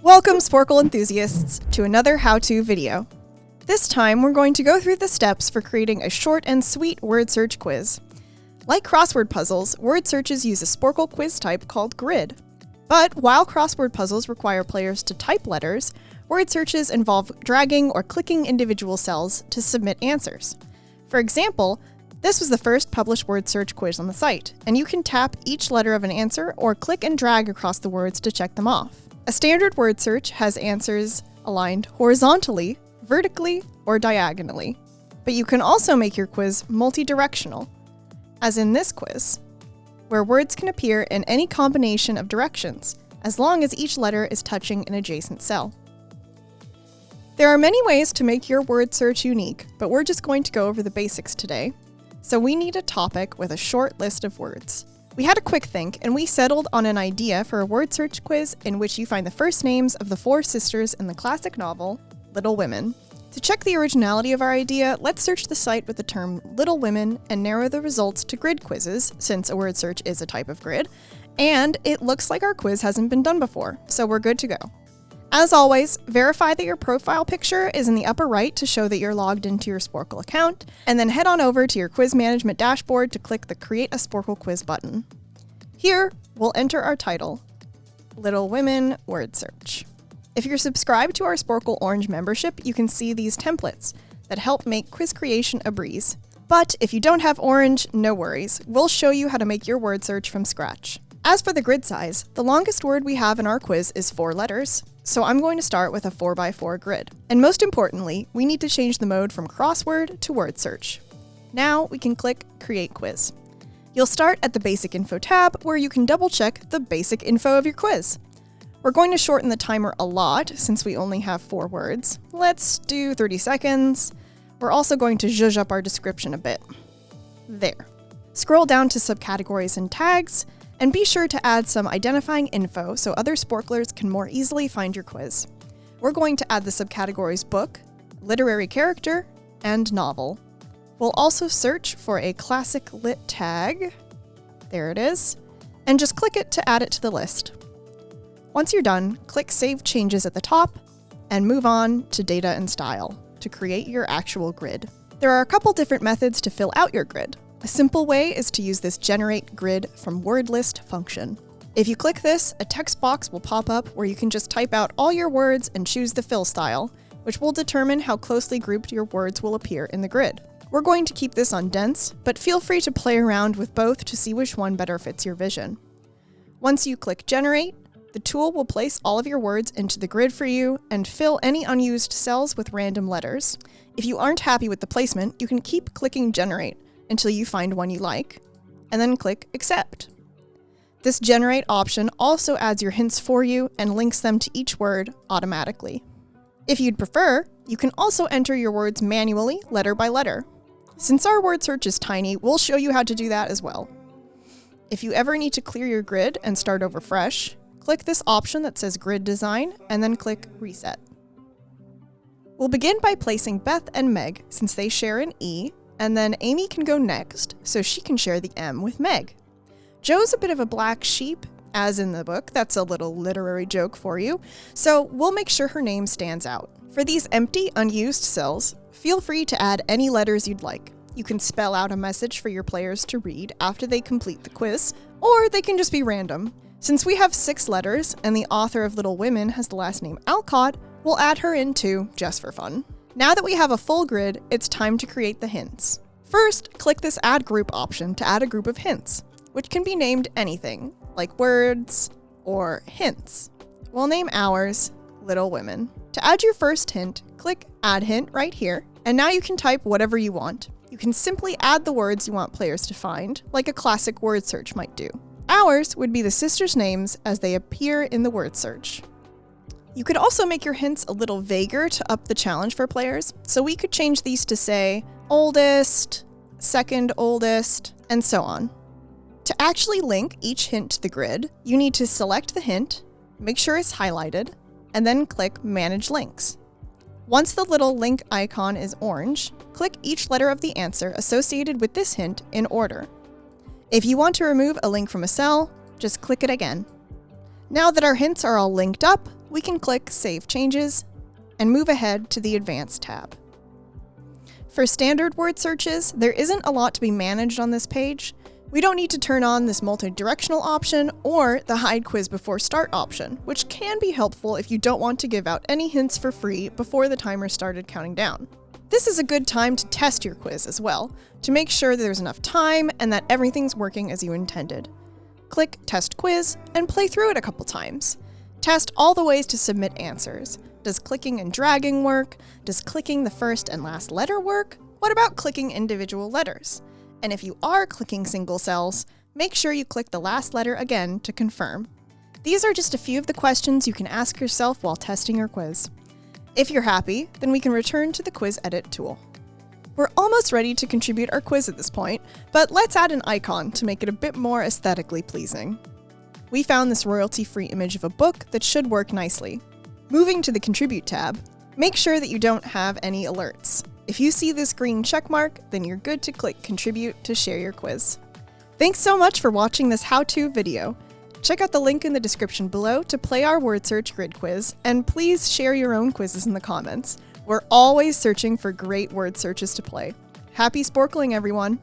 Welcome, Sporcle enthusiasts, to another how-to video. This time, we're going to go through the steps for creating a short and sweet word search quiz. Like crossword puzzles, word searches use a Sporcle quiz type called grid. But while crossword puzzles require players to type letters, word searches involve dragging or clicking individual cells to submit answers. For example, this was the first published word search quiz on the site, and you can tap each letter of an answer or click and drag across the words to check them off. A standard word search has answers aligned horizontally, vertically, or diagonally. But you can also make your quiz multi-directional, as in this quiz, where words can appear in any combination of directions, as long as each letter is touching an adjacent cell. There are many ways to make your word search unique, but we're just going to go over the basics today. So we need a topic with a short list of words. We had a quick think, and we settled on an idea for a word search quiz in which you find the first names of the four sisters in the classic novel, Little Women. To check the originality of our idea, let's search the site with the term Little Women and narrow the results to grid quizzes, since a word search is a type of grid. And it looks like our quiz hasn't been done before, so we're good to go. As always, verify that your profile picture is in the upper right to show that you're logged into your Sporcle account, and then head on over to your quiz management dashboard to click the Create a Sporcle Quiz button. Here, we'll enter our title, Little Women Word Search. If you're subscribed to our Sporcle Orange membership, you can see these templates that help make quiz creation a breeze. But if you don't have Orange, no worries. We'll show you how to make your word search from scratch. As for the grid size, the longest word we have in our quiz is 4 letters, so I'm going to start with a 4x4 grid. And most importantly, we need to change the mode from crossword to word search. Now we can click Create Quiz. You'll start at the Basic Info tab, where you can double-check the basic info of your quiz. We're going to shorten the timer a lot, since we only have 4 words. Let's do 30 seconds. We're also going to zhuzh up our description a bit. There. Scroll down to subcategories and tags, and be sure to add some identifying info so other Sporklers can more easily find your quiz. We're going to add the subcategories book, literary character, and novel. We'll also search for a classic lit tag. There it is. And just click it to add it to the list. Once you're done, click Save Changes at the top and move on to Data and Style to create your actual grid. There are a couple different methods to fill out your grid. A simple way is to use this Generate Grid from Word List function. If you click this, a text box will pop up where you can just type out all your words and choose the fill style, which will determine how closely grouped your words will appear in the grid. We're going to keep this on dense, but feel free to play around with both to see which one better fits your vision. Once you click Generate, the tool will place all of your words into the grid for you and fill any unused cells with random letters. If you aren't happy with the placement, you can keep clicking Generate until you find one you like, and then click Accept. This Generate option also adds your hints for you and links them to each word automatically. If you'd prefer, you can also enter your words manually, letter by letter. Since our word search is tiny, we'll show you how to do that as well. If you ever need to clear your grid and start over fresh, click this option that says Grid Design, and then click Reset. We'll begin by placing Beth and Meg, since they share an E, and then Amy can go next, so she can share the M with Meg. Joe's a bit of a black sheep, as in the book. That's a little literary joke for you, so we'll make sure her name stands out. For these empty, unused cells, feel free to add any letters you'd like. You can spell out a message for your players to read after they complete the quiz, or they can just be random. Since we have 6 letters, and the author of Little Women has the last name Alcott, we'll add her in too, just for fun. Now that we have a full grid, it's time to create the hints. First, click this Add Group option to add a group of hints, which can be named anything, like words or hints. We'll name ours Little Women. To add your first hint, click Add Hint right here, and now you can type whatever you want. You can simply add the words you want players to find, like a classic word search might do. Ours would be the sisters' names as they appear in the word search. You could also make your hints a little vaguer to up the challenge for players, so we could change these to say oldest, second oldest, and so on. To actually link each hint to the grid, you need to select the hint, make sure it's highlighted, and then click Manage Links. Once the little link icon is orange, click each letter of the answer associated with this hint in order. If you want to remove a link from a cell, just click it again. Now that our hints are all linked up, we can click Save Changes and move ahead to the Advanced tab. For standard word searches, there isn't a lot to be managed on this page. We don't need to turn on this multi-directional option or the Hide Quiz Before Start option, which can be helpful if you don't want to give out any hints for free before the timer started counting down. This is a good time to test your quiz as well, to make sure there's enough time and that everything's working as you intended. Click Test Quiz and play through it a couple times. Test all the ways to submit answers. Does clicking and dragging work? Does clicking the first and last letter work? What about clicking individual letters? And if you are clicking single cells, make sure you click the last letter again to confirm. These are just a few of the questions you can ask yourself while testing your quiz. If you're happy, then we can return to the Quiz Edit tool. We're almost ready to contribute our quiz at this point, but let's add an icon to make it a bit more aesthetically pleasing. We found this royalty-free image of a book that should work nicely. Moving to the Contribute tab, make sure that you don't have any alerts. If you see this green check mark, then you're good to click Contribute to share your quiz. Thanks so much for watching this how-to video. Check out the link in the description below to play our word search grid quiz, and please share your own quizzes in the comments. We're always searching for great word searches to play. Happy sporkling, everyone!